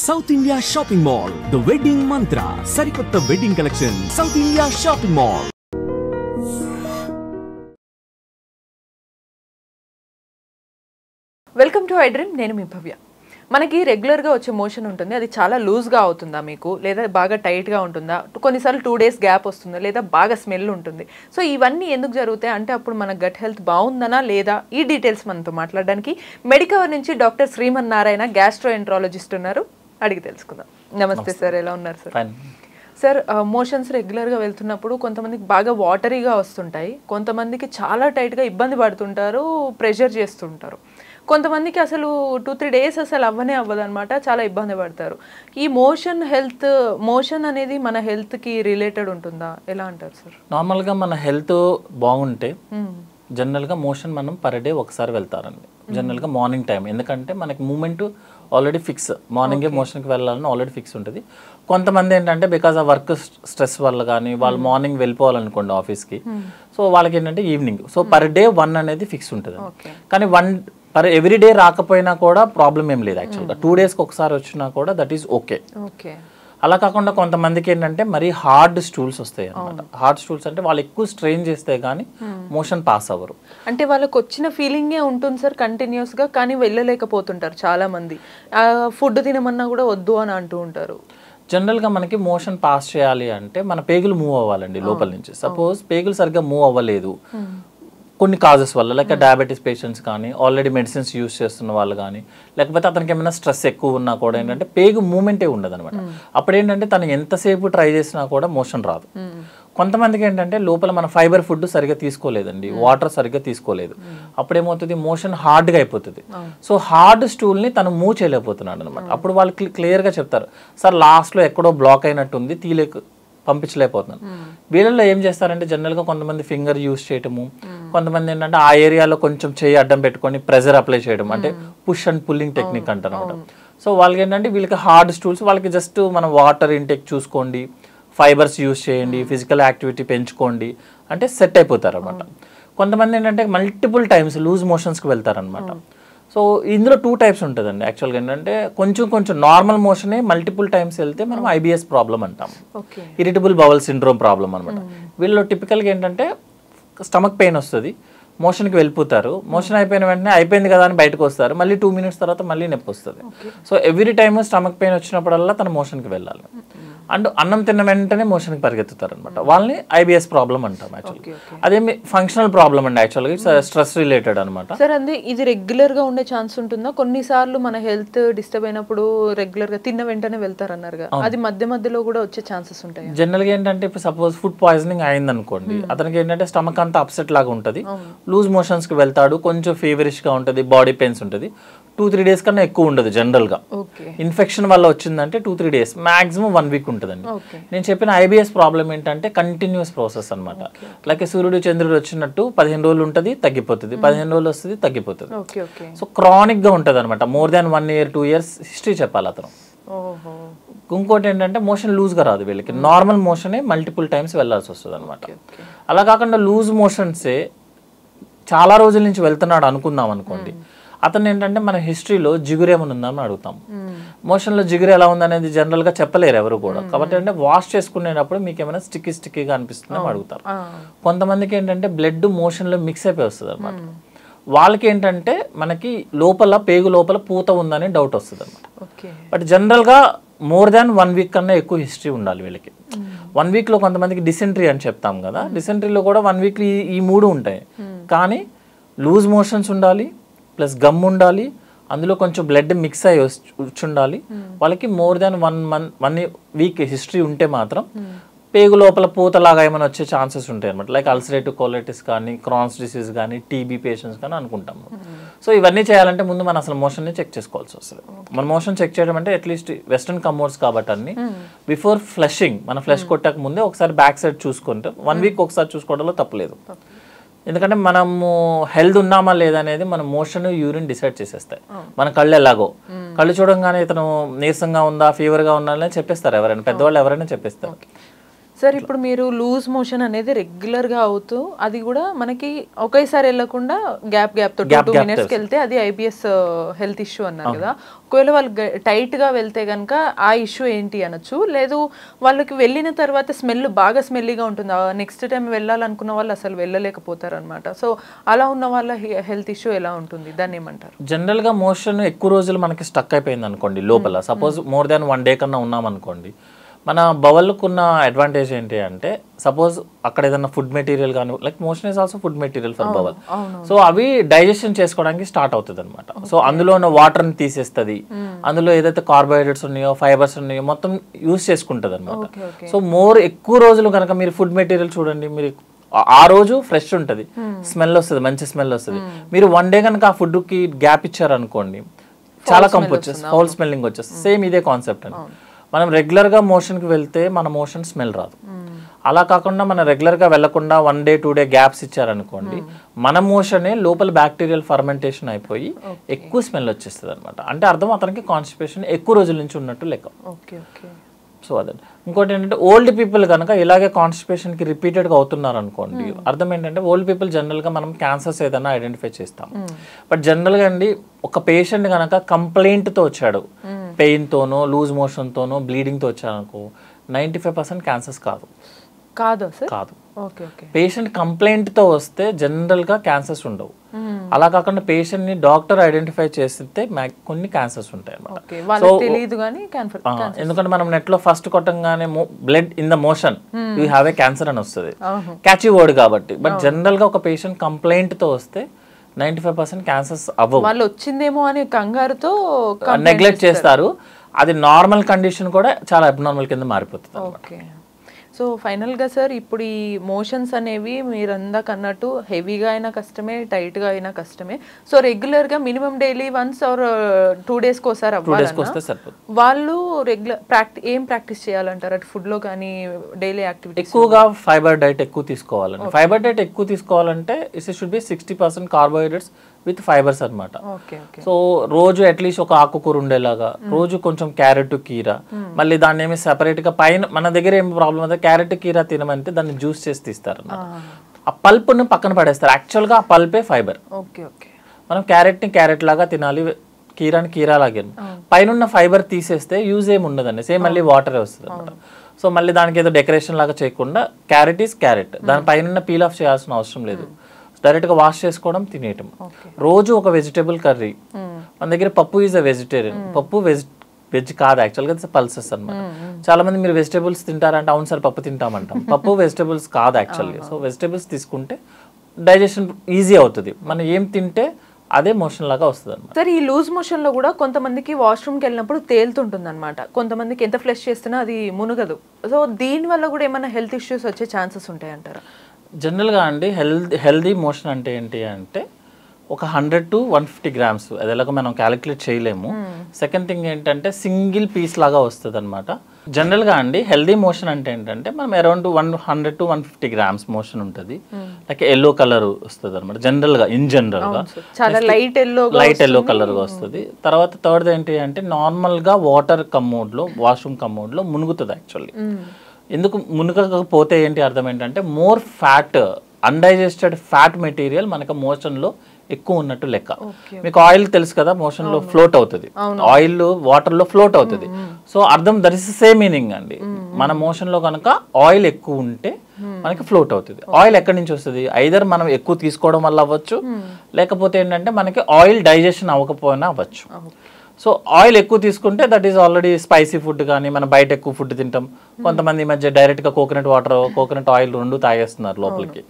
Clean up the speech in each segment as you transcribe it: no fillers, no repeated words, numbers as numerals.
South India Shopping Mall, The Wedding Mantra, Sarikotta Wedding Collection, South India Shopping Mall. Welcome to I dream. నేను మీ భవ్య. మనకి రెగ్యులర్గా వచ్చే motion ఉంటుంది, అది చాలా లూజ్గా అవుతుందా మీకు, లేదా బాగా టైట్గా ఉంటుందా, కొన్నిసార్లు 2 days గ్యాప్ వస్తుందా, లేదా బాగా స్మెల్ ఉంటుంది. సో ఇవన్నీ ఎందుకు జరుగుతాయి అంటే అప్పుడు మన గట్ హెల్త్ బాగుందనా లేదా, ఈ డీటెయిల్స్ మనతో మాట్లాడడానికి మెడికవర్ నుంచి డాక్టర్ శ్రీమన్ నారాయణ గ్యాస్ట్రోఎంట్రాలజిస్ట్ ఉన్నారు. అడిగి తెలుసుకుందాం. నమస్తే సార్, ఎలా ఉన్నారు సార్? సార్, మోషన్స్ రెగ్యులర్గా వెళ్తున్నప్పుడు కొంతమందికి బాగా వాటరీగా వస్తుంటాయి, కొంతమందికి చాలా టైట్గా ఇబ్బంది పడుతుంటారు, ప్రెషర్ చేస్తుంటారు, కొంతమందికి అసలు 2-3 days అసలు అవ్వనే అవ్వదన్నమాట, చాలా ఇబ్బంది పడతారు. ఈ మోషన్ అనేది మన హెల్త్కి రిలేటెడ్ ఉంటుందా, ఎలా అంటారు సార్? నార్మల్గా మన హెల్త్ బాగుంటే జనరల్గా మోషన్ మనం పర్ డే ఒకసారి వెళ్తారండి, జనరల్గా మార్నింగ్ టైం. ఎందుకంటే మనకి మూమెంట్ ఆల్రెడీ ఫిక్స్, మార్నింగే మోషన్కి వెళ్ళాలని ఆల్రెడీ ఫిక్స్ ఉంటుంది. కొంతమంది ఏంటంటే బికాజ్ ఆ వర్క్ స్ట్రెస్ వల్ల కానీ వాళ్ళు మార్నింగ్ వెళ్ళిపోవాలనుకోండి ఆఫీస్కి, సో వాళ్ళకి ఏంటంటే ఈవినింగ్, సో పర్ డే 1 అనేది ఫిక్స్ ఉంటుంది. కానీ 1 ఎవ్రీ డే రాకపోయినా కూడా ప్రాబ్లం ఏం లేదు యాక్చువల్గా. 2 daysకి ఒకసారి వచ్చినా కూడా దట్ ఈస్ ఓకే. అలా కాకుండా కొంతమందికి ఏంటంటే మరి హార్డ్ స్టూల్స్ వస్తాయి అనమాట. హార్డ్ స్టూల్స్ అంటే వాళ్ళు ఎక్కువ స్ట్రెయిన్ చేస్తే కానీ మోషన్ పాస్ అవ్వరు. అంటే వాళ్ళకి వచ్చిన ఫీలింగే ఉంటుంది సార్ కంటిన్యూస్గా, కానీ వెళ్ళలేకపోతుంటారు చాలా మంది. ఫుడ్ తినమన్నా కూడా వద్దు అని అంటూ ఉంటారు. జనరల్గా మనకి మోషన్ పాస్ చేయాలి అంటే మన పేగులు మూవ్ అవ్వాలండి లోపల నుంచి. సపోజ్ పేగులు సరిగ్గా మూవ్ అవ్వలేదు కొన్ని కాజెస్ వల్ల, లైక్ డయాబెటీస్ పేషెంట్స్ కానీ, ఆల్రెడీ మెడిసిన్స్ యూస్ చేస్తున్న వాళ్ళు కానీ, లేకపోతే అతనికి ఏమైనా స్ట్రెస్ ఎక్కువ ఉన్నా కూడా ఏంటంటే పేగు మూమెంటే ఉండదు అనమాట. అప్పుడు ఏంటంటే తను ఎంతసేపు ట్రై చేసినా కూడా మోషన్ రాదు. కొంతమందికి ఏంటంటే లోపల మన ఫైబర్ ఫుడ్ సరిగ్గా తీసుకోలేదండి, వాటర్ సరిగ్గా తీసుకోలేదు, అప్పుడు ఏమవుతుంది మోషన్ హార్డ్గా అయిపోతుంది. సో హార్డ్ స్టూల్ని తను మూవ్ చేయలేకపోతున్నాడు అనమాట. అప్పుడు వాళ్ళు క్లియర్గా చెప్తారు, సార్ లాస్ట్లో ఎక్కడో బ్లాక్ అయినట్టుంది, పంపించలేకపోతున్నాను. వీళ్ళల్లో ఏం చేస్తారంటే జనరల్గా కొంతమంది ఫింగర్ యూస్ చేయటము, కొంతమంది ఏంటంటే ఆ ఏరియాలో కొంచెం చేయి అడ్డం పెట్టుకొని ప్రెజర్ అప్లై చేయడం, అంటే పుష్ అండ్ పుల్లింగ్ టెక్నిక్ అంటారు అనమాట. సో వాళ్ళకి ఏంటంటే వీళ్ళకి హార్డ్ స్టూల్స్, వాళ్ళకి జస్ట్ మనం వాటర్ ఇంటేక్ చూసుకోండి, ఫైబర్స్ యూస్ చేయండి, ఫిజికల్ యాక్టివిటీ పెంచుకోండి అంటే సెట్ అయిపోతారు అనమాట. కొంతమంది ఏంటంటే మల్టిపుల్ టైమ్స్ లూజ్ మోషన్స్కి వెళ్తారనమాట. సో ఇందులో 2 types ఉంటుందండి యాక్చువల్గా. ఏంటంటే కొంచెం నార్మల్ మోషనే మల్టిపుల్ టైమ్స్ వెళ్తే మనం IBS ప్రాబ్లం అంటాం, ఇరిటబుల్ బవల్ సిండ్రోమ్ ప్రాబ్లం అనమాట. వీళ్ళలో టిపికల్గా ఏంటంటే స్టమక్ పెయిన్ వస్తుంది, మోషన్కి వెళ్ళిపోతారు, మోషన్ అయిపోయిన వెంటనే అయిపోయింది కదా అని బయటకు వస్తారు, మళ్ళీ 2 minutes తర్వాత మళ్ళీ నొప్పి వస్తుంది. So every time stomach pain వచ్చినప్పుడల్లా తన మోషన్కి వెళ్ళాలి. అండ్ అన్నం తిన్న వెంటనే మోషన్కి పరిగెత్తుతారు అనమాట, వాళ్ళని IBS ప్రాబ్లం అంటాం యాక్చువల్గా. అదేమి ఫంక్షనల్ ప్రాబ్లం అండి యాక్చువల్గా, స్ట్రెస్ రిలేటెడ్ అనమాట. సార్ అంతే, ఇది రెగ్యులర్గా ఉండే ఛాన్స్ ఉంటుందా? కొన్నిసార్లు మన హెల్త్ డిస్టర్బ్ అయినప్పుడు రెగ్యులర్గా తిన్న వెంటనే వెళ్తారన్నారు, అది మధ్య మధ్యలో కూడా వచ్చే ఛాన్సెస్ ఉంటాయి. జనరల్గా ఏంటంటే ఇప్పుడు సపోజ్ ఫుడ్ పాయిజనింగ్ అయింది అనుకోండి, అతనికి ఏంటంటే స్టమక్ అంతా అప్సెట్ లాగా ఉంటుంది, లూజ్ మోషన్స్కి వెళ్తాడు, కొంచెం ఫీవరిష్గా ఉంటుంది, బాడీ పెయిన్స్ ఉంటుంది. 2-3 days కన్నా ఎక్కువ ఉండదు జనరల్గా. ఇన్ఫెక్షన్ వల్ల వచ్చిందంటే 2-3 days, మాక్సిమం 1 week ఉంటుందండి. నేను చెప్పిన IBS ప్రాబ్లం ఏంటంటే కంటిన్యూస్ ప్రాసెస్ అనమాట. లైక్ సూర్యుడు చంద్రుడు వచ్చినట్టు 15 రోజులు ఉంటుంది, తగ్గిపోతుంది, 15 రోజులు వస్తుంది, తగ్గిపోతుంది. సో క్రానిక్గా ఉంటుంది అనమాట. More than 1 year 2 years history చెప్పాలి అతను. ఇంకోటి ఏంటంటే మోషన్ లూజ్గా రాదు వీళ్ళకి, నార్మల్ మోషనే మల్టిపుల్ టైమ్స్ వెళ్ళాల్సి వస్తుంది అనమాట. అలా కాకుండా లూజ్ మోషన్సే చాలా రోజుల నుంచి వెళ్తున్నాడు అనుకుందాం అనుకోండి, అతను ఏంటంటే మన హిస్టరీలో జిగురు ఏమైనా ఉందని అడుగుతాం. మోషన్లో జిగురు ఎలా ఉందనేది జనరల్గా చెప్పలేరు ఎవరు కూడా, కాబట్టి అంటే వాష్ చేసుకునేటప్పుడు మీకు ఏమైనా స్టిక్కీగా అనిపిస్తుందని అడుగుతారు. కొంతమందికి ఏంటంటే బ్లడ్ మోషన్లో మిక్స్ అయిపోయి వస్తుంది అనమాట. వాళ్ళకి ఏంటంటే మనకి లోపల పేగు లోపల పూత ఉందని డౌట్ వస్తుంది అనమాట. బట్ జనరల్గా మోర్ దాన్ 1 week కన్నా ఎక్కువ హిస్టరీ ఉండాలి వీళ్ళకి. 1 weekలో కొంతమందికి డిసెంట్రీ అని చెప్తాం కదా, డిసెంట్రీలో కూడా 1 week ఈ 3 ఉంటాయి. కానీ లూజ్ మోషన్స్ ఉండాలి, ప్లస్ గమ్ ఉండాలి, అందులో కొంచెం బ్లడ్ మిక్స్ అయ్యి వచ్చి ఉండాలి. వాళ్ళకి మోర్ దాన్ 1 week హిస్టరీ ఉంటే మాత్రం పేగు లోపల పూతలాగా ఏమైనా వచ్చే ఛాన్సెస్ ఉంటాయి అనమాట. లైక్ అల్సరేటివ్ కోలైటిస్ కానీ, క్రాన్స్ డిసీజ్ కానీ, TB పేషెంట్స్ కానీ అనుకుంటాము. సో ఇవన్నీ చేయాలంటే ముందు మనం అసలు మోషన్ని చెక్ చేసుకోవాల్సి వస్తుంది. మన మోషన్ చెక్ చేయడం అంటే అట్లీస్ట్ వెస్టర్న్ కమోడ్స్ కాబట్టి అన్ని బిఫోర్ ఫ్లషింగ్, మన ఫ్లష్ కొట్టక ముందే ఒకసారి బ్యాక్ సైడ్ చూసుకుంటే 1 week ఒకసారి చూసుకోవడంలో తప్పలేదు. ఎందుకంటే మనము హెల్త్ ఉన్నామా లేదనేది మన మోషన్, యూరిన్ డిసైడ్ చేసేస్తాయి. మన కళ్ళు ఎలాగో, కళ్ళు చూడంగానే ఇతను నీరసంగా ఉందా, ఫీవర్గా ఉందా అని చెప్పేస్తారు ఎవరైనా, పెద్దవాళ్ళు ఎవరైనా చెప్పేస్తారు. సార్ ఇప్పుడు మీరు లూజ్ మోషన్ అనేది రెగ్యులర్గా అవుతూ అది కూడా మనకి ఒకేసారి వెళ్ళకుండా గ్యాప్తో 2 minutesకి వెళ్తే అది IBS హెల్త్ ఇష్యూ అన్నారు కదా. ఒకవేళ వాళ్ళు టైట్గా వెళ్తే కనుక ఆ ఇష్యూ ఏంటి అనొచ్చు, లేదు వాళ్ళకి వెళ్ళిన తర్వాత బాగా స్మెల్లీగా ఉంటుంది, నెక్స్ట్ టైం వెళ్ళాలనుకున్న వాళ్ళు అసలు వెళ్ళలేకపోతారు అనమాట. సో అలా ఉన్న వాళ్ళ హెల్త్ ఇష్యూ ఎలా ఉంటుంది, దాన్ని ఏమంటారు? జనరల్గా మోషన్ ఎక్కువ రోజులు మనకి స్టక్ అయిపోయింది అనుకోండి లోపల, సపోజ్ మోర్ దాన్ 1 day కన్నా ఉన్నాం అనుకోండి, మన బవల్కున్న అడ్వాంటేజ్ ఏంటి అంటే సపోజ్ అక్కడ ఏదైనా ఫుడ్ మెటీరియల్ కానీ, like motion is also food material for bowel, so అవి డైజెషన్ చేసుకోవడానికి స్టార్ట్ అవుతుంది అనమాట. సో అందులో ఉన్న వాటర్ని తీసేస్తుంది, అందులో ఏదైతే కార్బోహైడ్రేట్స్ ఉన్నాయో ఫైబర్స్ ఉన్నాయో మొత్తం యూస్ చేసుకుంటుంది అనమాట. సో ఎక్కువ రోజులు కనుక మీరు ఫుడ్ మెటీరియల్ చూడండి, మీరు ఆ రోజు ఫ్రెష్ ఉంటుంది, స్మెల్ వస్తుంది, మంచి స్మెల్ వస్తుంది. మీరు 1 day కనుక ఆ ఫుడ్కి గ్యాప్ ఇచ్చారనుకోండి, చాలా కంపు వచ్చేస్తుంది, ఫౌల్ స్మెల్లింగ్ వచ్చేస్తుంది. సేమ్ ఇదే కాన్సెప్ట్ అండి. మనం రెగ్యులర్గా మోషన్కి వెళ్తే మన మోషన్ స్మెల్ రాదు. అలా కాకుండా మనం రెగ్యులర్గా వెళ్లకుండా 1 day 2 day గ్యాప్స్ ఇచ్చారనుకోండి, మన మోషనే లోపల బ్యాక్టీరియల్ ఫర్మెంటేషన్ అయిపోయి ఎక్కువ స్మెల్ వచ్చేస్తుంది అనమాట. అంటే అర్థం అతనికి కాన్స్టిపేషన్ ఎక్కువ రోజుల నుంచి ఉన్నట్టు లెక్క. సో అదే. ఇంకోటి ఏంటంటే ఓల్డ్ పీపుల్ కనుక ఇలాగే కాన్స్టిపేషన్కి రిపీటెడ్గా అవుతున్నారు అనుకోండి, అర్థం ఏంటంటే ఓల్డ్ పీపుల్ జనరల్గా మనం క్యాన్సర్స్ ఏదైనా ఐడెంటిఫై చేస్తాం. బట్ జనరల్గా అండి ఒక పేషెంట్ కనుక కంప్లైంట్తో వచ్చాడు, పెయిన్తోనో లూజ్ మోషన్తోనో బ్లీడింగ్తో వచ్చాడనుకో, 95% క్యాన్సర్స్ కాదు. పేషెంట్ కంప్లైంట్తో వస్తే జనరల్గా క్యాన్సర్స్ ఉండవు. అలా కాకుండా పేషెంట్ని డాక్టర్ ఐడెంటిఫై చేస్తే కొన్ని క్యాన్సర్స్ ఉంటాయి అన్నమాట. సో ఎందుకంటే మనం నెట్లో ఫస్ట్ కొట్టంగానే blood in the motion you have a cancer అని వస్తుంది, క్యాచీ వర్డ్ కాబట్టి. బట్ జనరల్గా ఒక పేషెంట్ కంప్లైంట్తో వస్తే 95% క్యాన్సర్స్ అవ్వవు. వాళ్ళు వచ్చిందేమో అని కంగారుతో నెగ్లెక్ట్ చేస్తారు. అది నార్మల్ కండిషన్ కూడా చాలా అబ్నార్మల్ కింద మారిపోతుంది. సో ఫైనల్గా సార్ ఇప్పుడు ఈ మోషన్స్ అనేవి మీరు అందాక అన్నట్టు హెవీగా అయినా కష్టమే, టైట్గా అయినా కష్టమే. సో రెగ్యులర్గా మినిమం డైలీ వన్స్ ఆర్ 2 daysకి ఒకసారి అవ్వాలన్నా వాళ్ళు ఏం ప్రాక్టీస్ చేయాలంటారు? అటు ఫుడ్లో కానీ డైలీ యాక్టివిటీ ఎక్కువగా ఫైబర్ డైట్ ఎక్కువ తీసుకోవాలండి. ఫైబర్ డైట్ ఎక్కువ తీసుకోవాలంటే it should be 60% carbohydrates with fibres అనమాట. సో రోజు అట్లీస్ట్ ఒక ఆకుకూర ఉండేలాగా, రోజు కొంచెం క్యారెట్ కీరా, మళ్ళీ దాన్ని ఏమి సెపరేట్ గా పైన మన దగ్గర ఏమి ప్రాబ్లం అయితే క్యారెట్ కీరా తినమంటే దాన్ని జ్యూస్ చేసి తీస్తారు అన్నమాట. ఆ పల్ప్ను పక్కన పడేస్తారు. యాక్చువల్గా ఆ పల్పే ఫైబర్. మనం క్యారెట్ని క్యారెట్ లాగా తినాలి, కీరాని కీరా లాగే. పైన ఫైబర్ తీసేస్తే యూజ్ ఏమి ఉండదండి, సేమ్ మళ్ళీ వాటరే వస్తుంది అనమాట. సో మళ్ళీ దానికి ఏదో డెకరేషన్ లాగా చేయకుండా క్యారెట్ ఈస్ క్యారెట్, దాని పైన పీల్ ఆఫ్ చేయాల్సిన అవసరం లేదు, డైరెక్ట్గా వాష్ చేసుకోవడం, తినేయటం. రోజు ఒక వెజిటేబుల్ కర్రీ. మన దగ్గర పప్పు ఈజ్ అ వెజిటేరియన్, పప్పు వెజ్ కాదు యాక్చువల్గా, పల్సెస్ అనమాట. చాలా మంది మీరు వెజిటేబుల్స్ తింటారంటే అవును సార్ పప్పు తింటామంటాం, పప్పు వెజిటేబుల్స్ కాదు యాక్చువల్గా. సో వెజిటేబుల్స్ తీసుకుంటే డైజెషన్ ఈజీ అవుతుంది, మనం ఏం తింటే అదే మోషన్ లాగా వస్తుంది అనమాట. సార్ ఈ లూజ్ మోషన్ లో కూడా కొంతమందికి వాష్రూమ్కి వెళ్ళినప్పుడు తేలుతుంటుంది అనమాట, కొంతమందికి ఎంత ఫ్లష్ చేస్తున్నా అది మునగదు. సో దీని వల్ల కూడా ఏమైనా హెల్త్ ఇష్యూస్ వచ్చే ఛాన్సెస్ ఉంటాయంటారా? జనరల్గా అండి హెల్దీ మోషన్ అంటే ఏంటి అంటే ఒక 100 to 150 grams, అది ఎలాగో మనం క్యాలిక్యులేట్ చేయలేము. సెకండ్ థింగ్ ఏంటంటే సింగిల్ పీస్ లాగా వస్తుంది అనమాట. జనరల్గా అండి హెల్దీ మోషన్ అంటే ఏంటంటే మనం అరౌండ్ 100 to 150 grams మోషన్ ఉంటుంది. లైక్ ఎల్లో కలర్ వస్తుంది అనమాట జనరల్గా, ఇన్ జనరల్గా లైట్ ఎల్లో కలర్గా వస్తుంది. తర్వాత థర్డ్ ఏంటి అంటే నార్మల్గా వాటర్ కమ్మోడ్లో, వాష్రూమ్ కమ్మోడ్లో మునుగుతుంది యాక్చువల్లీ. ఎందుకు మునగకపోతే ఏంటి అర్థం ఏంటంటే more fat, undigested fat material మనకు మోషన్లో ఎక్కువ ఉన్నట్టు లెక్క. మీకు ఆయిల్ తెలుసు కదా, మోషన్లో ఫ్లోట్ అవుతుంది, ఆయిల్ వాటర్లో ఫ్లోట్ అవుతుంది. సో అర్థం దట్ ఇస్ సేమ్ మీనింగ్ అండి. మన మోషన్లో కనుక ఆయిల్ ఎక్కువ ఉంటే మనకి ఫ్లోట్ అవుతుంది. ఆయిల్ ఎక్కడి నుంచి వస్తుంది? ఐదర్ మనం ఎక్కువ తీసుకోవడం వల్ల అవ్వచ్చు, లేకపోతే ఏంటంటే మనకి ఆయిల్ డైజెషన్ అవ్వకపోయినా అవ్వచ్చు. సో ఆయిల్ ఎక్కువ తీసుకుంటే that is already spicy food కానీ మనం బయట ఎక్కువ ఫుడ్ తింటాం. కొంతమంది ఈ మధ్య డైరెక్ట్గా కోకోనట్ వాటర్, కోకోనట్ ఆయిల్ రెండు తాగేస్తున్నారు లోపలికి.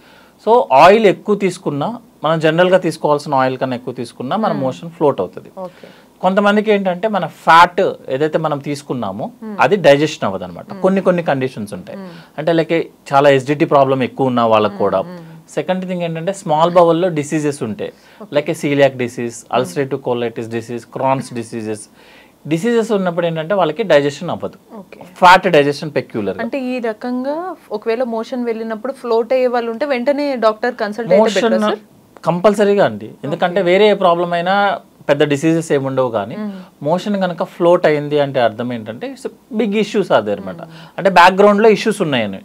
సో ఆయిల్ ఎక్కువ తీసుకున్నా, మనం జనరల్గా తీసుకోవాల్సిన ఆయిల్ కన్నా ఎక్కువ తీసుకున్నా మన మోషన్ ఫ్లోట్ అవుతుంది. కొంతమందికి ఏంటంటే మన ఫ్యాట్ ఏదైతే మనం తీసుకున్నామో అది డైజెషన్ అవ్వదు అనమాట. కొన్ని కండిషన్స్ ఉంటాయి. అంటే లైక్ చాలా ఎసిడిటీ ప్రాబ్లం ఎక్కువ ఉన్న వాళ్ళకు కూడా. సెకండ్ థింగ్ ఏంటంటే స్మాల్ బౌల్లో డిసీజెస్ ఉంటాయి, like coeliac disease, ulcerative colitis disease, Crohn's diseases ఉన్నప్పుడు ఏంటంటే వాళ్ళకి డైజెషన్ అవ్వదు, ఫ్యాట్ డైజెషన్ పెక్యులర్. అంటే ఈ రకంగా ఒకవేళ మోషన్ వెళ్ళినప్పుడు ఫ్లోట్ అయ్యే వాళ్ళు ఉంటే వెంటనే డాక్టర్ కన్సల్ట్ అయితే కంపల్సరీగా అండి. ఎందుకంటే వేరే ఏ ప్రాబ్లం అయినా పెద్ద డిసీజెస్ ఏముండవు కానీ మోషన్ కనుక ఫ్లోట్ అయింది అంటే అర్థం ఏంటంటే బిగ్ ఇష్యూస్ అదే అనమాట. అంటే బ్యాక్గ్రౌండ్ లో ఇష్యూస్ ఉన్నాయని,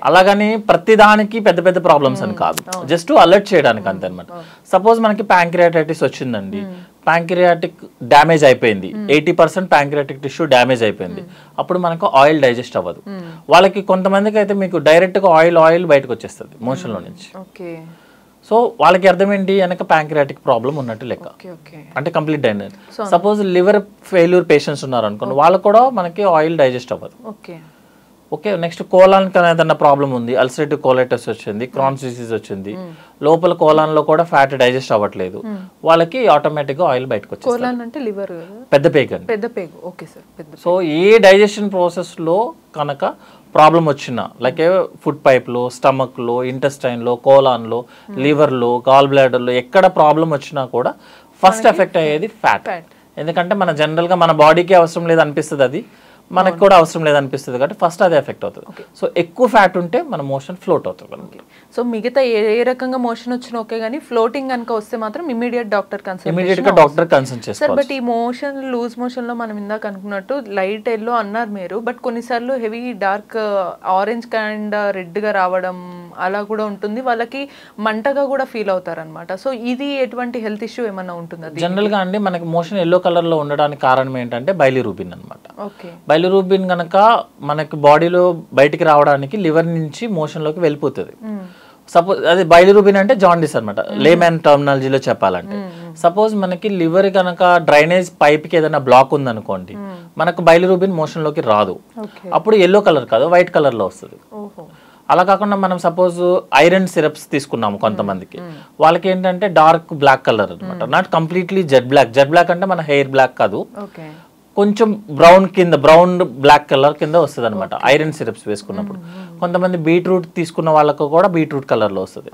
అలాగని ప్రతి దానికి పెద్ద పెద్ద ప్రాబ్లమ్స్ అని కాదు, జస్ట్ అలర్ట్ చేయడానికి అంతే అనమాట. సపోజ్ మనకి ప్యాంక్రియాటైటిస్ వచ్చిందండి, ప్యాంక్రియాటిక్ డ్యామేజ్ అయిపోయింది, 80% ప్యాంక్రియాటిక్ టిష్యూ డ్యామేజ్ అయిపోయింది, అప్పుడు మనకు ఆయిల్ డైజెస్ట్ అవ్వదు. వాళ్ళకి కొంతమందికి అయితే మీకు డైరెక్ట్ గా ఆయిల్ బయటకు వచ్చేస్తుంది మోషన్ లో నుంచి. సో వాళ్ళకి అర్థం ఏంటి, వెనక ప్యాంక్రియాటిక్ ప్రాబ్లం ఉన్నట్టు లెక్క, అంటే complete digest. Suppose liver failure patients ఉన్నారు అనుకోండి, వాళ్ళకు కూడా మనకి ఆయిల్ డైజెస్ట్ అవ్వదు. ఓకే, నెక్స్ట్ కోలాన్ ఏదైనా ప్రాబ్లం ఉంది, అల్సరేటివ్ కోలైటిస్ వచ్చింది, క్రాన్స్ డిసీజ్ వచ్చింది, లోపల కోలాన్ లో కూడా ఫ్యాట్ డైజెస్ట్ అవ్వట్లేదు, వాళ్ళకి ఆటోమేటిక్ గా ఆయిల్ బయటకు వచ్చేస్తుంది. పెద్ద పేగు. సో ఏ డైజెషన్ ప్రాసెస్ లో కనుక ప్రాబ్లం వచ్చినా, లైక్ ఫుడ్ పైప్ లో, స్టమక్ లో, ఇంటెస్టైన్ లో, కోలాన్ లో, లివర్ లో, గాల్ బ్లాడర్ లో ఎక్కడ ప్రాబ్లం వచ్చినా కూడా ఫస్ట్ ఎఫెక్ట్ అయ్యేది ఫ్యాట్. ఎందుకంటే మన జనరల్ గా మన బాడీకి అవసరం లేదు అనిపిస్తుంది, అది మనకు కూడా అవసరం లేదనిపిస్తుంది కాబట్టి ఫస్ట్ అదే ఎఫెక్ట్ అవుతుంది. సో ఎక్కువ ఫ్యాట్ ఉంటే మన మోషన్ ఫ్లోట్ అవుతుంది. సో మిగతా ఏ రకంగా మోషన్ వచ్చినా ఓకే, కానీ ఫ్లోటింగ్ కనుక వస్తే మాత్రం ఇమీడియట్ గా డాక్టర్ కన్సల్ట్ చేస్తారు. బట్ ఈ మోషన్ లూజ్ మోషన్ లో మనం ఇందాక అనుకున్నట్టు లైట్ ఎల్లో అన్నారు మీరు, బట్ కొన్నిసార్లు heavy dark orange kind red గా రావడం అలా కూడా ఉంటుంది, వాళ్ళకి మంటగా కూడా ఫీల్ అవుతారు అనమాట. సో ఇది ఎటువంటి హెల్త్ ఇష్యూ ఏమన్నా ఉంటుందా? జనరల్ గా అండి మనకి మోషన్ ఎల్లో కలర్ లో ఉండడానికి కారణం ఏంటంటే బైలిరూబిన్ అనమాట. బైలిరూబిన్ కనుక మనకి బాడీలో బయటికి రావడానికి లివర్ నుంచి మోషన్ లోకి వెళ్ళిపోతుంది. సపోజ్ అది బైలిరూబిన్ అంటే జాండిస్ అనమాట, లేమన్ టర్మినాలజీలో చెప్పాలంటే. సపోజ్ మనకి లివర్ కనుక డ్రైనేజ్ పైప్ కి ఏదైనా బ్లాక్ ఉందనుకోండి, మనకు బైలిరూబిన్ మోషన్ లోకి రాదు, అప్పుడు ఎల్లో కలర్ కాదు వైట్ కలర్ లో వస్తుంది. అలా కాకుండా మనం సపోజ్ ఐరన్ సిరప్స్ తీసుకున్నాము కొంతమందికి, వాళ్ళకి ఏంటంటే డార్క్ బ్లాక్ కలర్ అనమాట, నాట్ కంప్లీట్లీ జెడ్ బ్లాక్ అంటే మన హెయిర్ బ్లాక్ కాదు, కొంచెం బ్రౌన్ బ్లాక్ కలర్ కింద వస్తుంది అనమాట ఐరన్ సిరప్స్ వేసుకున్నప్పుడు. కొంతమంది బీట్రూట్ తీసుకున్న వాళ్ళకు కూడా బీట్రూట్ కలర్ లో వస్తుంది.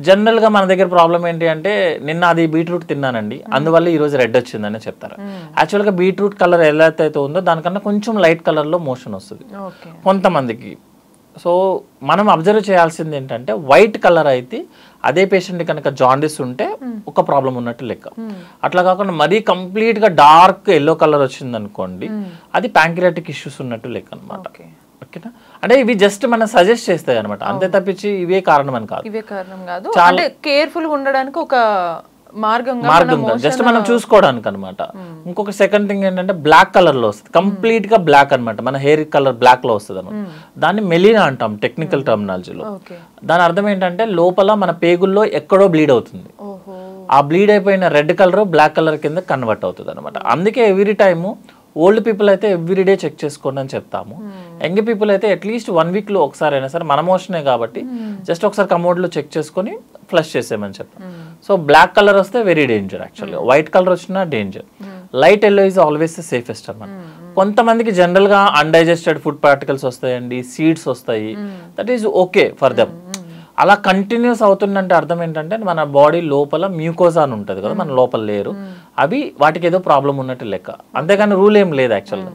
జనరల్ గా మన దగ్గర ప్రాబ్లం ఏంటి అంటే, నిన్న అది బీట్రూట్ తిన్నానండి అందువల్ల ఈ రోజు రెడ్ వచ్చిందని చెప్తారు. యాక్చువల్ గా బీట్రూట్ కలర్ ఎలా అయితే ఉందో దానికన్నా కొంచెం లైట్ కలర్ లో మోషన్ వస్తుంది కొంతమందికి. సో మనం అబ్జర్వ్ చేయాల్సింది ఏంటంటే, వైట్ కలర్ అయితే అదే పేషెంట్ కనుక జాండిస్ ఉంటే ఒక ప్రాబ్లం ఉన్నట్టు లెక్క. అట్లా కాకుండా మరీ కంప్లీట్ గా డార్క్ ఎల్లో కలర్ వచ్చింది అనుకోండి, అది ప్యాంక్రియాటిక్ ఇష్యూస్ ఉన్నట్టు లెక్క అనమాట. ఓకేనా, అంటే ఇవి జస్ట్ మనం సజెస్ట్ చేస్తాయి అనమాట, అంతే తప్పించి ఇవే కారణం అని కాదు. చాలా కేర్ఫుల్ గా ఉండడానికి ఒక మార్గం జస్ట్ మనం చూసుకోవడానికి అనమాట. ఇంకొక సెకండ్ థింగ్ ఏంటంటే, బ్లాక్ కలర్ లో వస్తుంది, కంప్లీట్ గా బ్లాక్ అనమాట, మన హెయిర్ కలర్ బ్లాక్ లో వస్తుంది అనమాట. దాన్ని మెలినా అంటాం టెక్నికల్ టర్మినాలజీలో. దాని అర్థం ఏంటంటే, లోపల మన పేగుల్లో ఎక్కడో బ్లీడ్ అవుతుంది, ఆ బ్లీడ్ అయిపోయిన రెడ్ కలర్ బ్లాక్ కలర్ కింద కన్వర్ట్ అవుతుంది అనమాట. అందుకే ఎవ్రీ టైము ఓల్డ్ పీపుల్ అయితే ఎవ్రీడే చెక్ చేసుకోండి అని చెప్తాము. యంగ్ పీపుల్ అయితే అట్లీస్ట్ 1 week లో ఒకసారి అయినా సరే, మన మోషనే కాబట్టి జస్ట్ ఒకసారి కమోడ్ లో చెక్ చేసుకొని ఫ్లష్ చేసేయమని చెప్తాం. సో బ్లాక్ కలర్ వస్తే వెరీ డేంజర్ యాక్చువల్గా, వైట్ కలర్ వచ్చినా danger, light yellow is always the safest అనమాట. కొంతమందికి జనరల్ గా అన్డైజెస్టెడ్ ఫుడ్ పార్టికల్స్ వస్తాయండి, సీడ్స్ వస్తాయి, that is okay for them. అలా కంటిన్యూస్ అవుతుందంటే అర్థం ఏంటంటే, మన బాడీ లోపల మ్యూకోజా అని ఉంటుంది కదా, మన లోపల లేరు, అవి వాటికి ఏదో ప్రాబ్లం ఉన్నట్టు లెక్క, అంతేగాని రూల్ ఏం లేదు యాక్చువల్గా.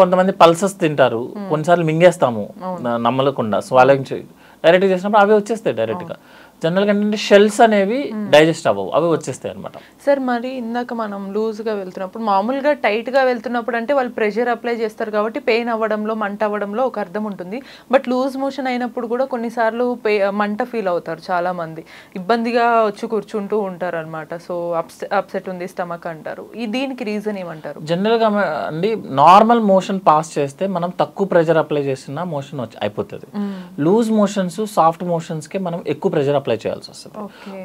కొంతమంది పల్సెస్ తింటారు, కొన్నిసార్లు మింగేస్తాము నమ్మలకుండా, స్వాలింగ్ డైరెక్ట్గా చేసినప్పుడు అవి వచ్చేస్తాయి డైరెక్ట్గా. జనరల్గా ఏంటంటే షెల్స్ అనేవి డైజెస్ట్ అవ్వవు, అవి వచ్చేస్తాయి అనమాట. సార్ మరి ఇందాక మనం లూజ్గా వెళ్తున్నప్పుడు, మామూలుగా టైట్గా వెళ్తున్నప్పుడు అంటే వాళ్ళు ప్రెషర్ అప్లై చేస్తారు కాబట్టి పెయిన్ అవ్వడంలో మంట అవ్వడంలో ఒక అర్థం ఉంటుంది. బట్ లూజ్ మోషన్ అయినప్పుడు కూడా కొన్నిసార్లు మంట ఫీల్ అవుతారు చాలా మంది, ఇబ్బందిగా వచ్చి కూర్చుంటూ ఉంటారు అనమాట. సో అప్సెట్ ఉంది స్టమక్ అంటారు, దీనికి రీజన్ ఏమంటారు? జనరల్గా అండి, నార్మల్ మోషన్ పాస్ చేస్తే మనం తక్కువ ప్రెషర్ అప్లై చేసిన మోషన్ అయిపోతుంది. లూజ్ మోషన్స్ సాఫ్ట్ మోషన్స్కి మనం ఎక్కువ ప్రెషర్ అప్లై చేయాల్సి వస్తుంది.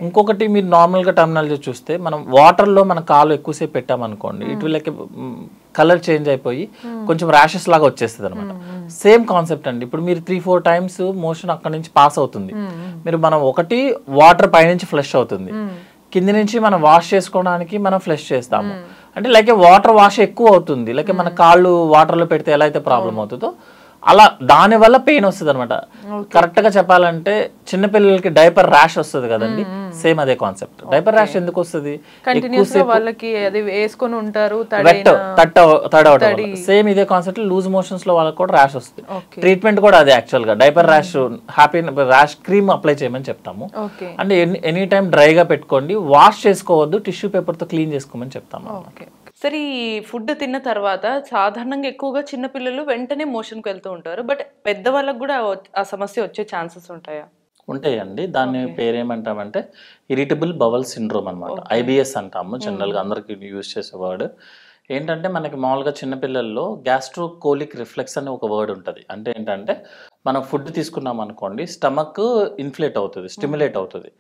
ఇంకొకటి, మీరు నార్మల్ గా టర్మినాలజీ చూస్తే, మనం వాటర్ లో మన కాలు ఎక్కువసేపు పెట్టామనుకోండి, ఇటు లైక్ కలర్ చేంజ్ అయిపోయి కొంచెం ర్యాషెస్ లాగా వచ్చేస్తుంది అనమాట. సేమ్ కాన్సెప్ట్ అండి, ఇప్పుడు మీరు 3-4 times మోషన్ అక్కడ నుంచి పాస్ అవుతుంది, మీరు మనం ఒకటి వాటర్ పైనుంచి ఫ్లష్ అవుతుంది, కింది నుంచి మనం వాష్ చేసుకోవడానికి మనం ఫ్లష్ చేస్తాము, అంటే లైక్ వాటర్ వాష్ ఎక్కువ అవుతుంది, లైక్ మన కాళ్ళు వాటర్ లో పెడితే ఎలా అయితే ప్రాబ్లం అవుతుందో అలా దాని వల్ల పెయిన్ వస్తుంది అనమాట. కరెక్ట్ గా చెప్పాలంటే చిన్నపిల్లలకి డైపర్ ర్యాష్ వస్తుంది కదండి, సేమ్ అదే కాన్సెప్ట్. డైపర్ ర్యాష్ ఎందుకు వస్తుంది? వాళ్ళకి అది వేసుకొని ఉంటారు, తడవటం. సేమ్ ఇదే కాన్సెప్ట్ లూజ్ మోషన్స్ లో వాళ్ళకి కూడా ర్యాష్ వస్తుంది. ట్రీట్మెంట్ కూడా అదే యాక్చువల్ గా. Diaper rash rash cream apply చేయమని చెప్తాము. అంటే ఎనీ టైం డ్రైగా పెట్టుకోండి, వాష్ చేసుకోవద్దు, టిష్యూ పేపర్ తో క్లీన్ చేసుకోమని చెప్తాము. సరే, ఈ ఫుడ్ తిన్న తర్వాత సాధారణంగా ఎక్కువగా చిన్నపిల్లలు వెంటనే మోషన్కి వెళ్తూ ఉంటారు, బట్ పెద్దవాళ్ళకి కూడా ఆ సమస్య వచ్చే ఛాన్సెస్ ఉంటాయా? ఉంటాయండి. దాన్ని పేరేమంటామంటే ఇరిటబుల్ బవల్ సిండ్రోమ్ అనమాట, IBS అంటాము జనరల్గా అందరికి యూజ్ చేసే వర్డ్. ఏంటంటే మనకి మామూలుగా చిన్నపిల్లల్లో గ్యాస్ట్రోకోలిక్ రిఫ్లెక్స్ అనే ఒక వర్డ్ ఉంటుంది. అంటే ఏంటంటే మనం ఫుడ్ తీసుకున్నాం అనుకోండి, స్టమక్ ఇన్ఫ్లేట్ అవుతుంది, స్టిమ్యులేట్ అవుతుంది.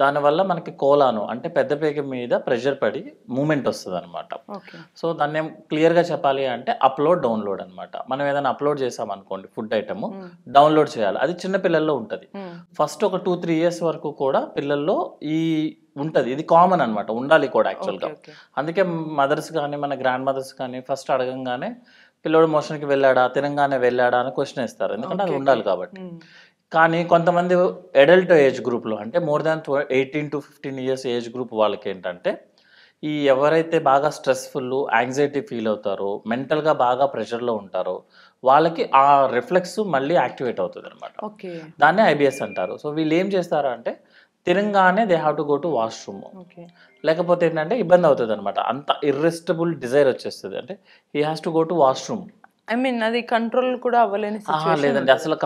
దానివల్ల మనకి కోలాను అంటే పెద్ద పేగ మీద ప్రెషర్ పడి మూమెంట్ వస్తుంది అనమాట. సో దాన్ని క్లియర్గా చెప్పాలి అంటే అప్లోడ్ డౌన్లోడ్ అనమాట. మనం ఏదైనా అప్లోడ్ చేసాం అనుకోండి ఫుడ్ ఐటమ్, డౌన్లోడ్ చేయాలి. అది చిన్న పిల్లల్లో ఉంటుంది. ఫస్ట్ ఒక 2-3 years వరకు కూడా పిల్లల్లో ఈ ఉంటుంది. ఇది కామన్ అనమాట, ఉండాలి కూడా యాక్చువల్గా. అందుకే మదర్స్ కానీ మన గ్రాండ్ మదర్స్ కానీ ఫస్ట్ అడగంగానే పిల్లోడు మోషన్కి వెళ్ళాడా, తినంగానే వెళ్ళాడా అని క్వశ్చన్ ఇస్తారు, ఎందుకంటే అది ఉండాలి కాబట్టి. కానీ కొంతమంది అడల్ట్ ఏజ్ గ్రూప్లో అంటే more than 18 to 15 years age group వాళ్ళకి ఏంటంటే ఈ ఎవరైతే బాగా స్ట్రెస్ఫుల్, యాంగ్జైటీ ఫీల్ అవుతారో, మెంటల్గా బాగా ప్రెషర్లో ఉంటారో వాళ్ళకి ఆ రిఫ్లెక్స్ మళ్ళీ యాక్టివేట్ అవుతుంది అనమాట. దాన్నే IBS అంటారు. సో వీళ్ళు ఏం చేస్తారు అంటే తినంగానే they have to go to washroom, లేకపోతే ఏంటంటే ఇబ్బంది అవుతుంది అనమాట. అంత ఇర్రెసిస్టబుల్ డిజైర్ వచ్చేస్తుంది. అంటే he has to go to washroom. అది కంట్రోల్ కూడా అవ్వలేని లేదండి అసలు.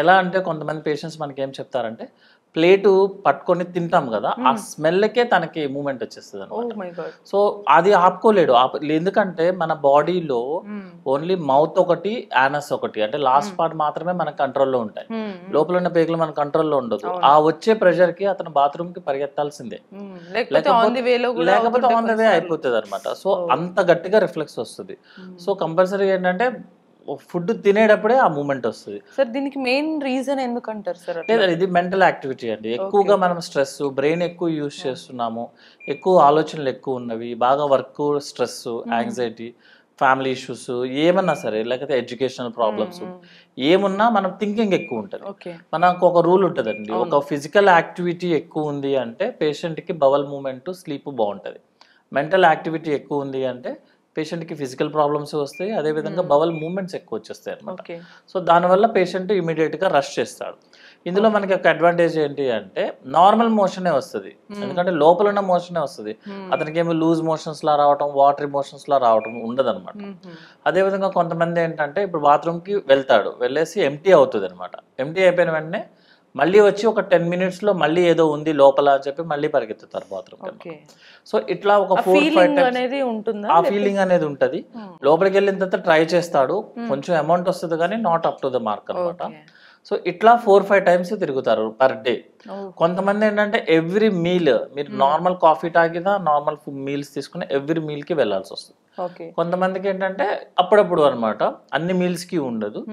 ఎలా అంటే కొంతమంది పేషెంట్స్ మనకి ఏం చెప్తారంటే ప్లేటు పట్టుకొని తింటాం కదా, ఆ స్మెల్కే తనకి మూమెంట్ వచ్చేస్తుంది అనమాట. సో అది ఆపుకోలేడు. ఎందుకంటే మన బాడీలో ఓన్లీ మౌత్ ఒకటి, యానస్ ఒకటి, అంటే లాస్ట్ పార్ట్ మాత్రమే మన కంట్రోల్లో ఉంటాయి. లోపల ఉన్న పేగులు మన కంట్రోల్లో ఉండదు. ఆ వచ్చే ప్రెషర్ కి అతను బాత్రూమ్ కి పరిగెత్తాల్సిందే, లేకపోతే ఆన్ ద వే అయిపోతుంది అనమాట. సో అంత గట్టిగా రిఫ్లెక్స్ వస్తుంది. సో కంపల్సరీ ఏంటంటే ఫుడ్ తినేటప్పుడే ఆ మూమెంట్ వస్తుంది. సార్ దీనికి మెయిన్ రీజన్ ఎందుకంటారు సార్? లేదా ఇది మెంటల్ యాక్టివిటీ అండి. ఎక్కువగా మనం స్ట్రెస్, బ్రెయిన్ ఎక్కువ యూజ్ చేస్తున్నాము, ఎక్కువ ఆలోచనలు ఎక్కువ ఉన్నవి, బాగా work stress, anxiety, family issues ఏమన్నా సరే, లేకపోతే ఎడ్యుకేషనల్ ప్రాబ్లమ్స్ ఏమున్నా మనం థింకింగ్ ఎక్కువ ఉంటుంది. మనకు ఒక రూల్ ఉంటుందండి, ఒక ఫిజికల్ యాక్టివిటీ ఎక్కువ ఉంది అంటే పేషెంట్కి బవల్ మూమెంట్, స్లీప్ బాగుంటుంది. మెంటల్ యాక్టివిటీ ఎక్కువ ఉంది అంటే పేషెంట్కి ఫిజికల్ ప్రాబ్లమ్స్ వస్తాయి, అదేవిధంగా బవల్ మూమెంట్స్ ఎక్కువ వచ్చేస్తాయి అనమాట. సో దానివల్ల పేషెంట్ ఇమీడియట్గా రష్ చేస్తాడు. ఇందులో మనకి ఒక అడ్వాంటేజ్ ఏంటి అంటే నార్మల్ మోషనే వస్తుంది, ఎందుకంటే లోపల ఉన్న మోషనే వస్తుంది. అతనికి ఏమో లూజ్ మోషన్స్ లా రావటం, వాటరీ మోషన్స్ లా రావటం ఉండదు అనమాట. అదేవిధంగా కొంతమంది ఏంటంటే ఇప్పుడు బాత్రూమ్కి వెళ్తాడు, వెళ్ళేసి ఎంటీ అవుతుంది అనమాట. ఎంటీ అయిపోయిన వెంటనే మళ్ళీ వచ్చి ఒక 10 minutes లో మళ్ళీ ఏదో ఉంది లోపల అని చెప్పి మళ్ళీ పరిగెత్తుతారు బాత్రూమ్. సో ఇట్లా ఒక 4-5 times ఆ ఫీలింగ్ అనేది ఉంటుంది. లోపలికి వెళ్ళిన తర్వాత ట్రై చేస్తాడు, కొంచెం అమౌంట్ వస్తుంది కానీ not up to the mark అనమాట. సో ఇట్లా 4-5 times తిరుగుతారు పర్ డే. కొంతమంది ఏంటంటే ఎవ్రీ మీల్, మీరు నార్మల్ కాఫీ తాగినా, నార్మల్ మీల్స్ తీసుకుని ఎవ్రీ మీల్ కి వెళ్లాల్సి వస్తుంది. కొంతమందికి ఏంటంటే అప్పుడప్పుడు అనమాట, అన్ని మీల్స్ కి ఉండదు,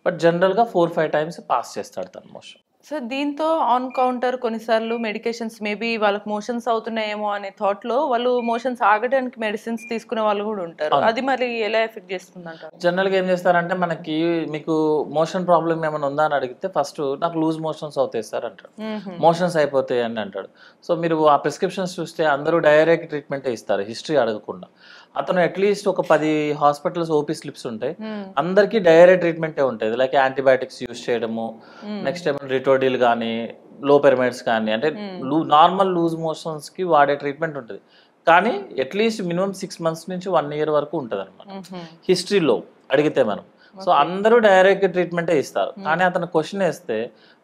బట్ జనరల్ గా 4-5 times పాస్ చేస్తాడు తన మోషన్. సో దీంతో ఆన్ కౌంటర్ కొన్నిసార్లు మెడికేషన్స్ మేబీ వాళ్ళకి మోషన్స్ అవుతున్నాయేమో అనే థాట్ లో వాళ్ళు మోషన్స్ ఆగడానికి మెడిసిన్స్ తీసుకునే వాళ్ళు కూడా ఉంటారు. అది మరి ఎలా ఎఫెక్ట్ చేస్తుంది అంటారు? జనరల్ గా ఏం చేస్తారంటే మనకి మీకు మోషన్ ప్రాబ్లం ఏమైనా ఉందా అని అడిగితే ఫస్ట్ నాకు లూజ్ మోషన్స్ అవుతాయి సార్ అంటాడు, మోషన్స్ అయిపోతాయి అని అంటాడు. సో మీరు ఆ ప్రిస్క్రిప్షన్స్ చూస్తే అందరూ డైరెక్ట్ ట్రీట్మెంట్ ఇస్తారు హిస్టరీ అడగకుండా. అతను అట్లీస్ట్ ఒక 10 hospitals ఓపీ స్లిప్స్ ఉంటాయి, అందరికి డైరెక్ట్ ట్రీట్మెంటే ఉంటుంది. లైక్ యాంటీబయాటిక్స్ యూజ్ చేయడము, నెక్స్ట్ ఏమైనా రిటోడిల్ కానీ, లోపెరమైడ్స్ కానీ, అంటే నార్మల్ లూజ్ మోషన్స్ కి వాడే ట్రీట్మెంట్ ఉంటుంది. కానీ అట్లీస్ట్ మినిమం 6 months నుంచి 1 year వరకు ఉంటుంది అనమాట హిస్టరీలో అడిగితే మనం. సో అందరూ డైరెక్ట్ ట్రీట్మెంటే ఇస్తారు. కానీ అతను క్వశ్చన్ వేస్తే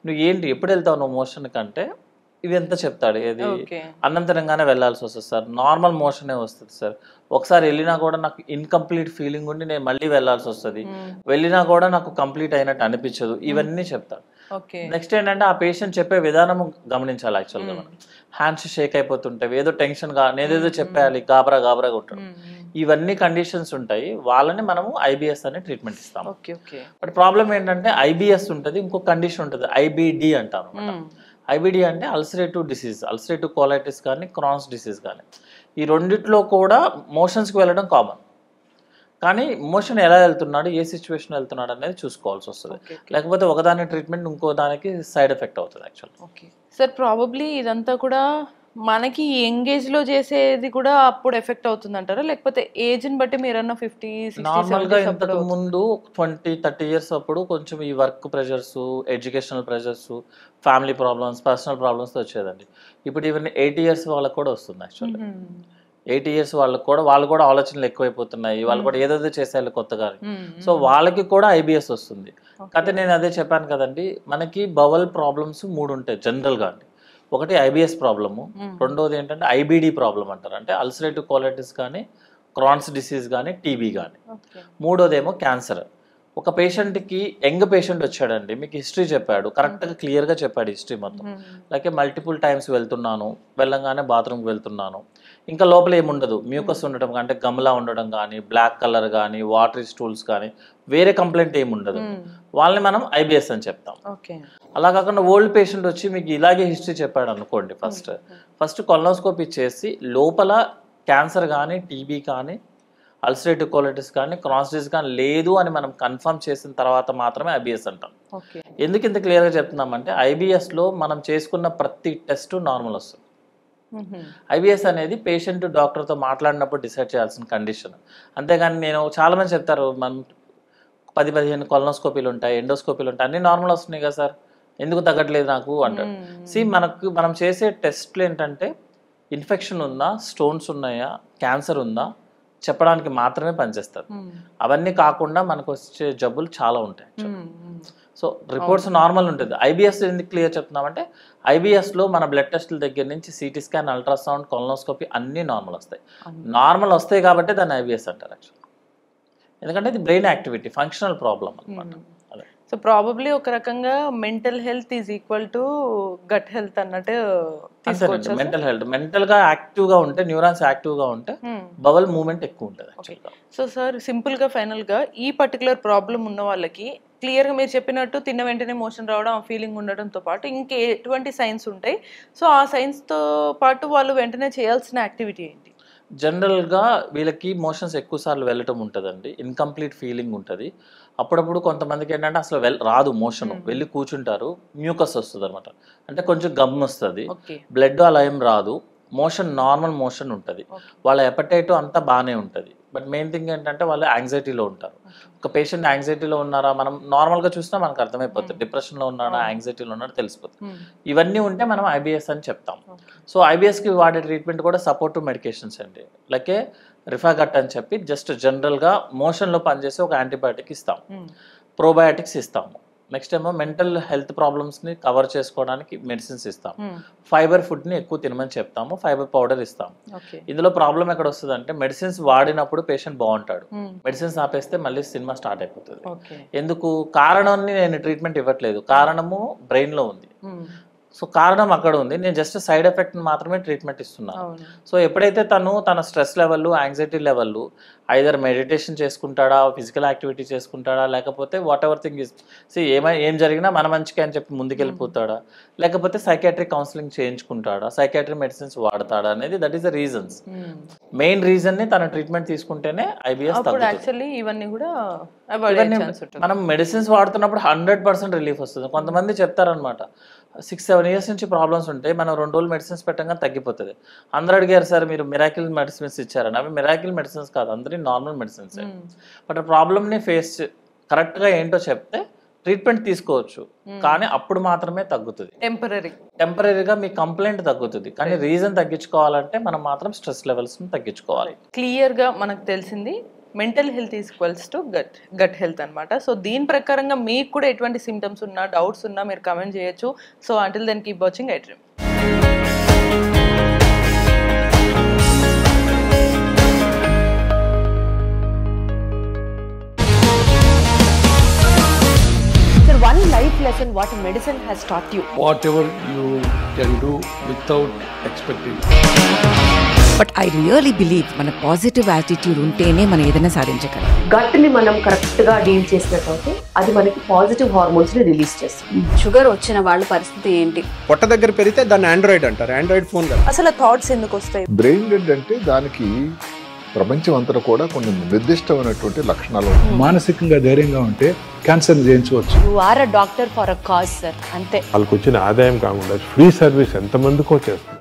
నువ్వు ఏంటి ఎప్పుడు వెళ్తావు నువ్వు మోషన్ కంటే ఇవి ఎంత చెప్తాడు, ఏది అన్నం తినంగానే వెళ్ళాల్సి వస్తుంది సార్, నార్మల్ మోషనే వస్తుంది సార్, ఒకసారి వెళ్ళినా కూడా నాకు ఇన్కంప్లీట్ ఫీలింగ్ ఉండి నేను మళ్ళీ వెళ్ళాల్సి వస్తుంది, వెళ్ళినా కూడా నాకు కంప్లీట్ అయినట్టు అనిపించదు, ఇవన్నీ చెప్తాడు. నెక్స్ట్ ఏంటంటే ఆ పేషెంట్ చెప్పే విధానం గమనించాలి. యాక్చువల్గా మనం హ్యాండ్స్ షేక్ అయిపోతుంటాయి, ఏదో టెన్షన్ గా నేనేదో చెప్పేయాలి, గాబరాగా ఉంటాడు, ఇవన్నీ కండిషన్స్ ఉంటాయి. వాళ్ళని మనము IBS అనే ట్రీట్మెంట్ ఇస్తాం. బట్ ప్రాబ్లం ఏంటంటే IBS ఉంటుంది, ఇంకో కండిషన్ ఉంటుంది IBD అంటాం. IBD అంటే అల్సరేటివ్ డిసీజ్, అల్సరేటివ్ కోలైటిస్ కానీ, క్రాన్స్ డిసీజ్ కానీ, ఈ రెండిట్లో కూడా మోషన్స్కి వెళ్ళడం కామన్. కానీ మోషన్ ఎలా వెళ్తున్నాడు, ఏ సిచ్యువేషన్ వెళ్తున్నాడు అనేది చూసుకోవాల్సి వస్తుంది. లేకపోతే ఒకదాని ట్రీట్మెంట్ ఇంకో దానికి సైడ్ ఎఫెక్ట్ అవుతుంది యాక్చువల్. ఓకే సార్, ప్రాబబ్లీ ఇదంతా కూడా మనకి ఎంగేజ్లో చేసేది కూడా అప్పుడు ఎఫెక్ట్ అవుతుంది అంటారా, లేకపోతే ఏజ్ని బట్టి మీరన్నా 50, 60, నార్మల్గా ఇంతకు ముందు 20-30 ఇయర్స్ అప్పుడు కొంచెం ఈ work pressures, educational pressures, family problems, personal problems వచ్చేదండి. ఇప్పుడు ఈవెన్ 80 ఇయర్స్ వాళ్ళకి కూడా వస్తుంది యాక్చువల్లీ. 80 ఇయర్స్ వాళ్ళు కూడా ఆలోచనలు ఎక్కువైపోతున్నాయి, వాళ్ళు కూడా ఏదో చేసేయాలి కొత్తగా. సో వాళ్ళకి కూడా ఐబిఎస్ వస్తుంది. కాకపోతే నేను అదే చెప్పాను కదండి, మనకి బవల్ ప్రాబ్లమ్స్ 3 ఉంటాయి జనరల్గా అండి. ఒకటి ఐబిఎస్ ప్రాబ్లము, రెండోది ఏంటంటే ఐబిడి ప్రాబ్లం అంటారు, అంటే అల్సరేటివ్ కోలైటిస్ కానీ, క్రాన్స్ డిసీజ్ కానీ, టీబీ కానీ. మూడోదేమో క్యాన్సర్. ఒక పేషెంట్కి యంగ్ పేషెంట్ వచ్చాడండి, మీకు హిస్టరీ చెప్పాడు, కరెక్ట్గా క్లియర్గా చెప్పాడు హిస్టరీ మొత్తం. లైక్ మల్టిపుల్ టైమ్స్ వెళ్తున్నాను, వెళ్ళంగానే బాత్రూమ్కి వెళ్తున్నాను, ఇంకా లోపల ఏముండదు, మ్యూకస్ ఉండడం అంటే గమ్లా ఉండడం కానీ, బ్లాక్ కలర్ కానీ, వాటరీ స్టూల్స్ కానీ, వేరే కంప్లైంట్ ఏముండదు, వాళ్ళని మనం ఐబిఎస్ అని చెప్తాం. అలా కాకుండా ఓల్డ్ పేషెంట్ వచ్చి మీకు ఇలాగే హిస్టరీ చెప్పాడు అనుకోండి, ఫస్ట్ కొలనోస్కోపీ చేసి లోపల క్యాన్సర్ కానీ, టీబీ కానీ, అల్సరేటివ్ కోలైటిస్ కానీ, క్రాన్స్ డిసీజ్ కానీ లేదు అని మనం కన్ఫర్మ్ చేసిన తర్వాత మాత్రమే ఐబిఎస్ అంటాం. ఎందుకు ఇంత క్లియర్గా చెప్తున్నామంటే ఐబిఎస్లో మనం చేసుకున్న ప్రతి టెస్ట్ నార్మల్ వస్తుంది. ఐబిఎస్ అనేది పేషెంట్ డాక్టర్తో మాట్లాడినప్పుడు డిసైడ్ చేయాల్సిన కండిషన్. అంతేగాని నేను చాలామంది చెప్తారు మనం 10-15 కొలనోస్కోపీలు ఉంటాయి, ఎండోస్కోపీలు ఉంటాయి, అన్నీ నార్మల్ వస్తున్నాయి కదా సార్, ఎందుకు తగ్గట్లేదు నాకు అంటారు. మనం చేసే టెస్ట్లు ఏంటంటే ఇన్ఫెక్షన్ ఉందా, స్టోన్స్ ఉన్నాయా, క్యాన్సర్ ఉందా చెప్పడానికి మాత్రమే పనిచేస్తారు. అవన్నీ కాకుండా మనకు వచ్చే జబ్బులు చాలా ఉంటాయి. సో రిపోర్ట్స్ నార్మల్ ఉంటుంది. ఐబిఎస్ ఎందుకు క్లియర్ చెప్తున్నామంటే ఐబిఎస్లో మన బ్లడ్ టెస్టుల దగ్గర నుంచి సిటీ స్కాన్, అల్ట్రాసౌండ్, కొలనోస్కోపీ అన్నీ నార్మల్ వస్తాయి. నార్మల్ వస్తాయి కాబట్టి దాన్ని ఐబిఎస్ అంటారు యాక్చువల్. ఎందుకంటే ఇది బ్రెయిన్ యాక్టివిటీ, ఫంక్షనల్ ప్రాబ్లం అనమాట. సో ప్రాబబ్లీ ఒక రకంగా mental health is equal to gut health అన్నట్టు తీసుకోవచ్చు. మెంటల్ హెల్త్, మెంటల్గా యాక్టివ్గా ఉంటే, న్యూరాన్స్ యాక్టివ్గా ఉంటే బవల్ మూవ్మెంట్ ఎక్కువ ఉంటుంది. సో సార్ సింపుల్గా ఫైనల్గా ఈ పర్టికులర్ ప్రాబ్లం ఉన్న వాళ్ళకి క్లియర్గా మీరు చెప్పినట్టు తిన్న వెంటనే మోషన్ రావడం, ఆ ఫీలింగ్ ఉండడంతో పాటు ఇంకే ఎటువంటి సైన్స్ ఉంటాయి, సో ఆ సైన్స్తో పాటు వాళ్ళు వెంటనే చేయాల్సిన యాక్టివిటీ ఏంటి? జనరల్గా వీళ్ళకి మోషన్స్ ఎక్కువ సార్లు వెళ్ళటం ఉంటుందండి, ఇన్కంప్లీట్ ఫీలింగ్ ఉంటుంది. అప్పుడప్పుడు కొంతమందికి ఏంటంటే అసలు రాదు మోషన్, వెళ్ళి కూర్చుంటారు, మ్యూకస్ వస్తుంది అనమాట, అంటే కొంచెం గమ్ వస్తుంది, బ్లడ్ అలా ఏం రాదు, మోషన్ నార్మల్ మోషన్ ఉంటుంది, వాళ్ళ ఎపటైట్ అంతా బాగానే ఉంటుంది. బట్ మెయిన్ థింగ్ ఏంటంటే వాళ్ళు యాంగ్జైటీలో ఉంటారు. ఒక పేషెంట్ యాంగ్జైటీలో ఉన్నారా, మనం నార్మల్గా చూసినా మనకు అర్థమైపోతుంది, డిప్రెషన్లో ఉన్నాడా, యాంగ్జైటీలో ఉన్నాడా తెలిసిపోతుంది. ఇవన్నీ ఉంటే మనం ఐబిఎస్ అని చెప్తాం. సో ఐబిఎస్కి వాడే ట్రీట్మెంట్ కూడా సపోర్టివ్ మెడికేషన్స్ అండి, లైక్ రిఫాగట్ అని చెప్పి జస్ట్ జనరల్గా మోషన్లో పనిచేసి ఒక యాంటీబయాటిక్ ఇస్తాం, ప్రోబయాటిక్స్ ఇస్తాము. నెక్స్ట్ ఏమో మెంటల్ హెల్త్ ప్రాబ్లమ్స్ని కవర్ చేసుకోవడానికి మెడిసిన్స్ ఇస్తాం, ఫైబర్ ఫుడ్ని ఎక్కువ తినమని చెప్తాము, ఫైబర్ పౌడర్ ఇస్తాం. ఇందులో ప్రాబ్లం ఎక్కడ వస్తుంది అంటే మెడిసిన్స్ వాడినప్పుడు పేషెంట్ బాగుంటాడు, మెడిసిన్స్ ఆపేస్తే మళ్ళీ సినిమా స్టార్ట్ అయిపోతుంది. ఎందుకు కారణాన్ని నేను ట్రీట్మెంట్ ఇవ్వట్లేదు, కారణము బ్రెయిన్లో ఉంది. సో కారణం అక్కడ ఉంది, నేను జస్ట్ సైడ్ ఎఫెక్ట్ మాత్రమే ట్రీట్మెంట్ ఇస్తున్నాను. సో ఎప్పుడైతే తన stress level, anxiety level either meditation చేసుకుంటాడా, ఫిజికల్ యాక్టివిటీ చేసుకుంటాడా, లేకపోతే వాట్ ఎవర్ థింగ్ ఇస్ ఏం జరిగినా మన మంచిగా అని చెప్పి ముందుకెళ్ళిపోతాడా, లేకపోతే సైకాట్రిక్ కౌన్సిలింగ్ చేయించుకుంటాడా, సైకాట్రిక్ మెడిసిన్స్ వాడతాడా అనేది that is the reasons. Main reason ని తన ట్రీట్మెంట్ తీసుకుంటేనే ఐబిఎస్ తగ్గుతుంది. ఇవన్నీ కూడా మనం మెడిసిన్స్ వాడుతున్నప్పుడు 100% రిలీఫ్ వస్తుంది. కొంతమంది చెప్తారనమాట 6-7 ఇయర్స్ నుంచి ప్రాబ్లమ్స్ ఉంటాయి, మనం 2 రోజులు మెడిసిన్స్ పెట్టంగా తగ్గిపోతుంది. అందరూ అడిగారు సార్ మీరు మిరాకిల్ మెడిసిన్స్ ఇచ్చారని, అవి మిరాకిల్ మెడిసిన్స్ కాదు, అందరి నార్మల్ మెడిసిన్స్. బట్ ఆ ప్రాబ్లమ్ని ఫేస్ కరెక్ట్గా ఏంటో చెప్తే ట్రీట్మెంట్ తీసుకోవచ్చు, కానీ అప్పుడు మాత్రమే తగ్గుతుంది. టెంపరీగా మీ కంప్లైంట్ తగ్గుతుంది, కానీ రీజన్ తగ్గించుకోవాలంటే మనం మాత్రం స్ట్రెస్ లెవెల్స్ని తగ్గించుకోవాలి. క్లియర్గా మనకు తెలిసింది mental health equals to gut health అనమాట. సో దీని ప్రకారంగా మీకు కూడా ఎటువంటి సిమ్టమ్స్ ఉన్నా, డౌట్స్ ఉన్నా మీరు కమెంట్ చేయొచ్చు. So until then keep watching iDream. One life lesson what medicine has taught you. Whatever you can do without expecting. But I really believe మన పాజిటివ్ యాటిట్యూడ్ ఉంటేనే మనం ఏదైనా సాధించగలం. గట్ ని మనం కరెక్ట్ గా డీల్ చేసినట్లయితే అది మనకి పాజిటివ్ హార్మోన్స్ ని రిలీజ్ చేస్తుంది. షుగర్ వచ్చిన వాళ్ళ పరిస్థితి ఏంటి? పొట్ట దగ్గర పెరిగితే దాన్ని ఆండ్రాయిడ్ అంటారు, ఆండ్రాయిడ్ ఫోన్ కదా. అసలు థాట్స్ ఎందుకు వస్తాయి? బ్రెయిన్ డెడ్ అంటే దానికి ప్రపంచం అంతా కూడా కొన్ని నిర్దిష్టమైనటువంటి లక్షణాలు ఉంటాయి. మానసికంగా ధైర్యంగా ఉంటే క్యాన్సర్ జయించవచ్చు. You are a doctor for a cause sir, అంతే. వాళ్ళకి వచ్చిన ఆదాయం కాకుండా ఫ్రీ సర్వీస్ ఎంతమందికో చేస్తారు.